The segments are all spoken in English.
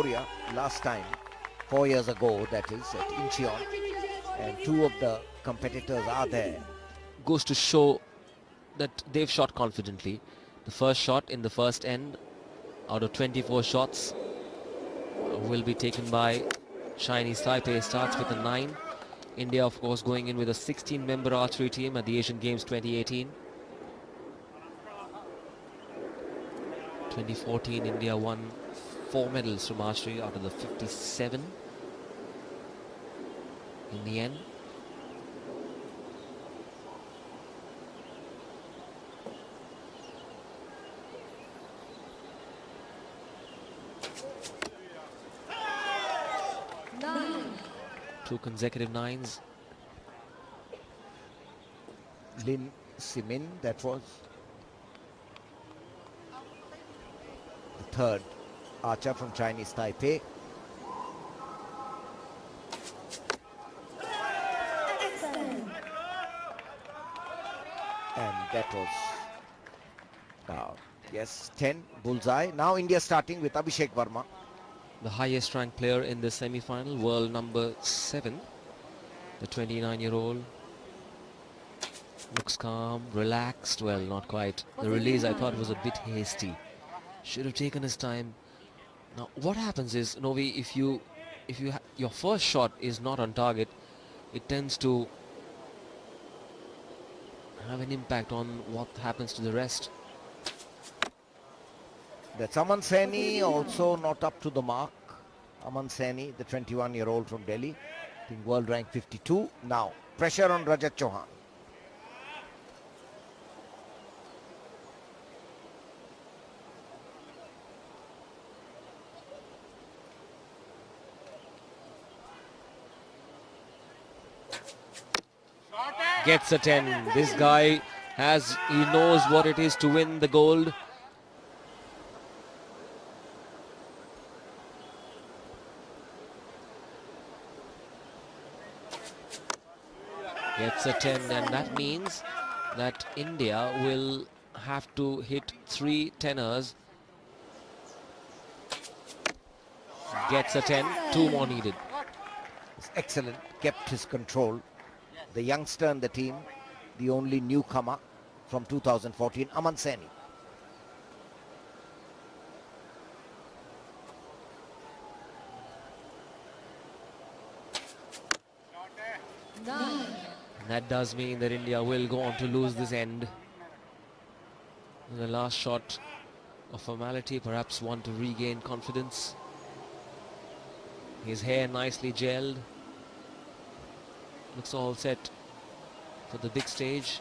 Korea last time, 4 years ago, that is, at Incheon, and two of the competitors are there. Goes to show that they've shot confidently. The first shot in the first end out of 24 shots will be taken by Chinese Taipei. Starts with a 9. India, of course, going in with a 16-member archery team at the Asian Games 2018. 2014, India won 4 medals from archery out of the 57 in the end. Two consecutive 9s. Lin Simin, that was the third archer from Chinese Taipei. And that was, yes, 10, bullseye. Now India starting with Abhishek Verma. The highest ranked player in the semi-final, world number 7. The 29-year-old looks calm, relaxed. Well, not quite. The release, I thought, was a bit hasty. Should have taken his time. Now, what happens is, Novi, if your first shot is not on target, it tends to have an impact on what happens to the rest. That's Aman Saini, also not up to the mark. Aman Saini, the 21-year-old from Delhi, I think world rank 52. Now, pressure on Rajat Chauhan. Gets a 10. This guy he knows what it is to win the gold. Gets a 10, and that means that India will have to hit 3 teners. Gets a 10, 2 more needed. It's excellent, kept his control. The youngster in the team, the only newcomer from 2014, Aman Saini. That does mean that India will go on to lose this end. The last shot of formality, perhaps one to regain confidence. His hair nicely gelled. Looks all set for the big stage.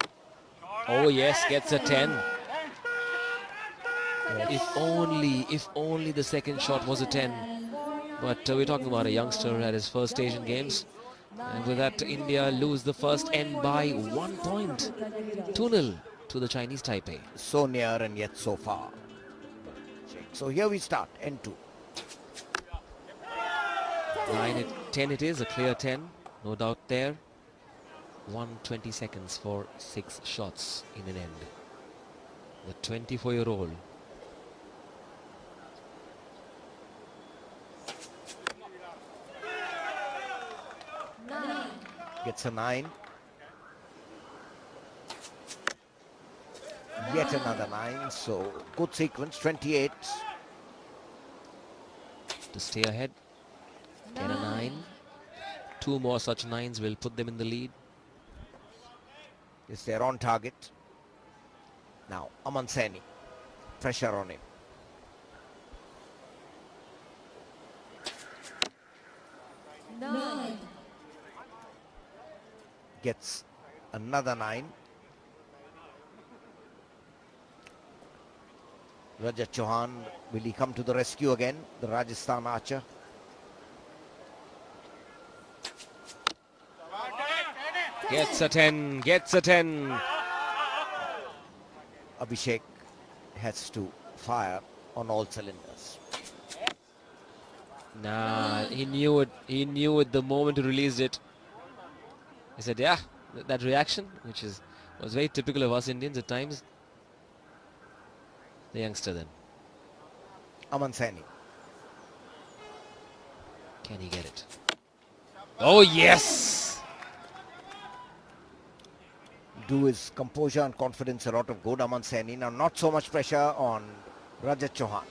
Oh yes, gets a 10. If only the second shot was a 10. But we're talking about a youngster at his first Asian Games. And with that, India lose the first end by 1 point. 2-0 to the Chinese Taipei. So near and yet so far. So here we start, end 2. 10 it is, a clear 10. No doubt there. 120 seconds for 6 shots in an end. The 24-year-old. Gets a 9. Yet another 9. So good sequence, 28. To stay ahead. Get a 9. 2 more such 9s will put them in the lead. Yes, they're on target. Now, Aman Saini. Pressure on him. Gets another 9. Rajat Chauhan, will he come to the rescue again? The Rajasthan archer. Gets a 10, gets a 10. Abhishek has to fire on all cylinders. Nah, he knew it. He knew it the moment he released it. He said, yeah, that reaction, which was very typical of us Indians at times. The youngster then. Aman Saini. Can he get it? Oh, yes! Do his composure and confidence a lot of good, Aman Saini. Now not so much pressure on Rajat Chauhan.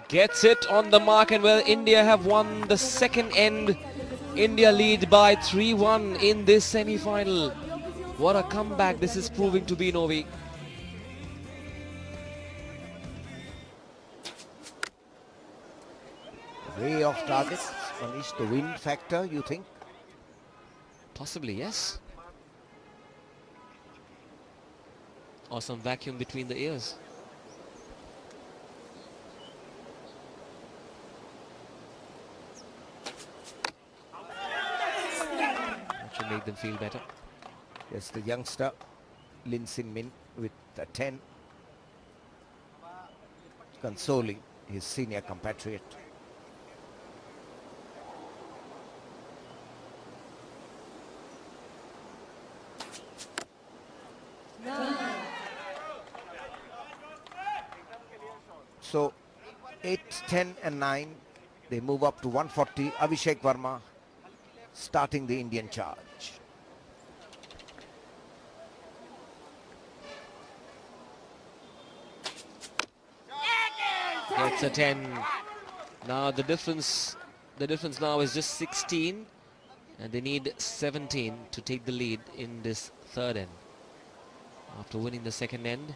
Gets it on the mark, and well, India have won the second end. India lead by 3-1 in this semi-final. What a comeback this is proving to be, Novi. Way off target. Manish, the wind factor, you think? Possibly, yes. Or some vacuum between the ears. That should make them feel better. Yes, the youngster Lin Sin Min with a 10, consoling his senior compatriot. So 8, 10 and 9, they move up to 140. Abhishek Verma starting the Indian charge. Gets a 10. Now the difference now is just 16, and they need 17 to take the lead in this third end. After winning the second end.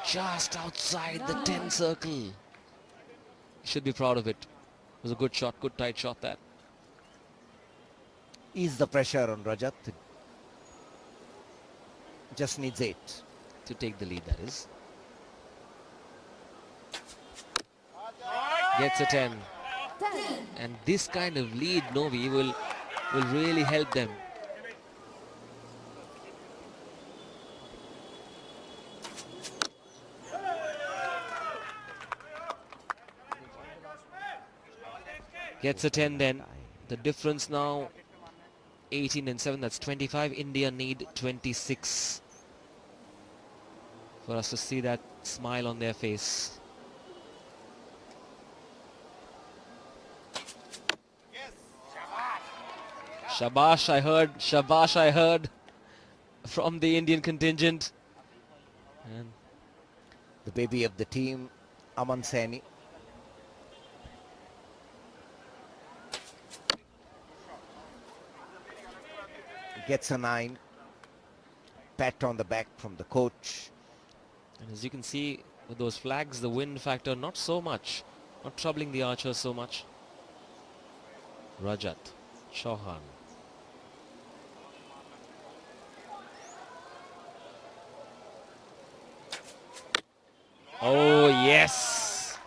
Just outside the 10 circle. Should be proud of it. It was a good shot, good tight shot that. Ease the pressure on Rajat. Just needs 8. To take the lead, that is. Gets a 10. And this kind of lead, Novi, will really help them. Gets a 10 then. The difference now 18 and 7, that's 25. India need 26 for us to see that smile on their face. Shabash, I heard from the Indian contingent. And the baby of the team, Aman Saini. Gets a 9. Pat on the back from the coach. And as you can see with those flags, the wind factor not so much, not troubling the archers so much. Rajat Chauhan. Oh yes,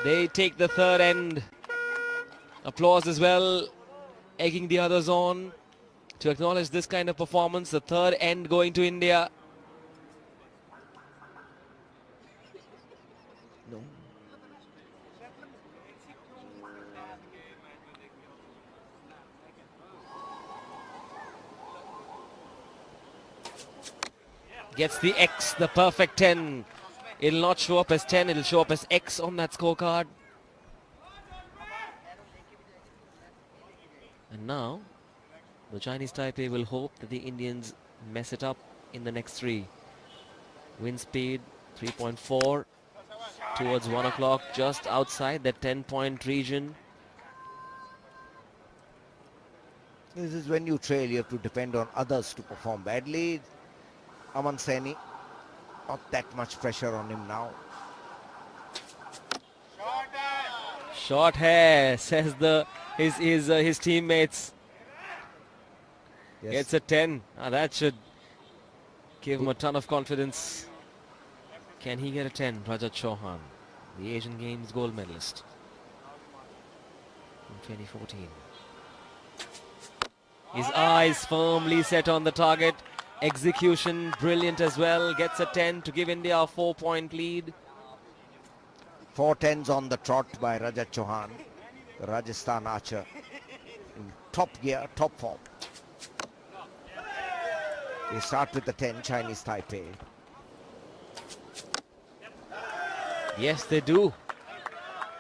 they take the third end. Applause as well, egging the others on to acknowledge this kind of performance. The third end going to India. No. Gets the X, the perfect 10. It'll not show up as 10, it'll show up as X on that scorecard. And now, the Chinese Taipei will hope that the Indians mess it up in the next 3. Wind speed 3.4 towards 1 o'clock, just outside that 10-point region. This is when you trail, you have to depend on others to perform badly. Aman Saini, not that much pressure on him now. Short hair, says his teammates. Yes. Gets a 10. That should give him a ton of confidence. Can he get a 10? Rajat Chauhan, the Asian Games gold medalist in 2014. His eyes firmly set on the target. Execution brilliant as well. Gets a 10 to give India a 4-point lead. 4 tens on the trot by Rajat Chauhan, the Rajasthan archer, in top gear, top form. They start with the 10, Chinese Taipei. Yes, they do.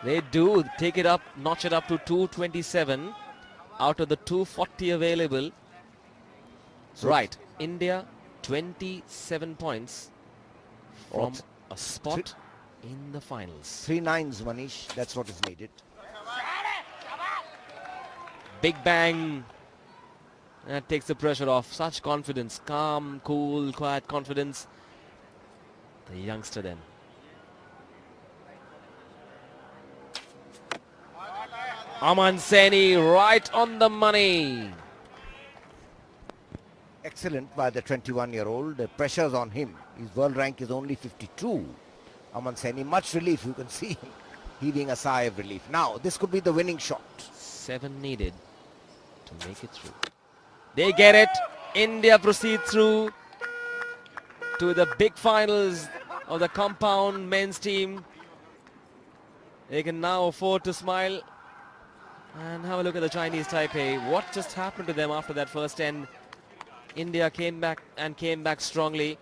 They do take it up, notch it up to 227 out of the 240 available. So Right, India 27 points from a spot in the finals. 3 nines, Manish. That's what is needed. Big bang. That takes the pressure off. Such confidence. Calm, cool, quiet confidence. The youngster then. Aman Saini right on the money. Excellent by the 21-year-old. The pressure's on him. His world rank is only 52. Aman Saini, much relief. You can see him heaving a sigh of relief. Now, this could be the winning shot. 7 needed to make it through. They get it. India proceed through to the big finals of the compound men's team. They can now afford to smile. And have a look at the Chinese Taipei. What just happened to them after that first end? India came back strongly.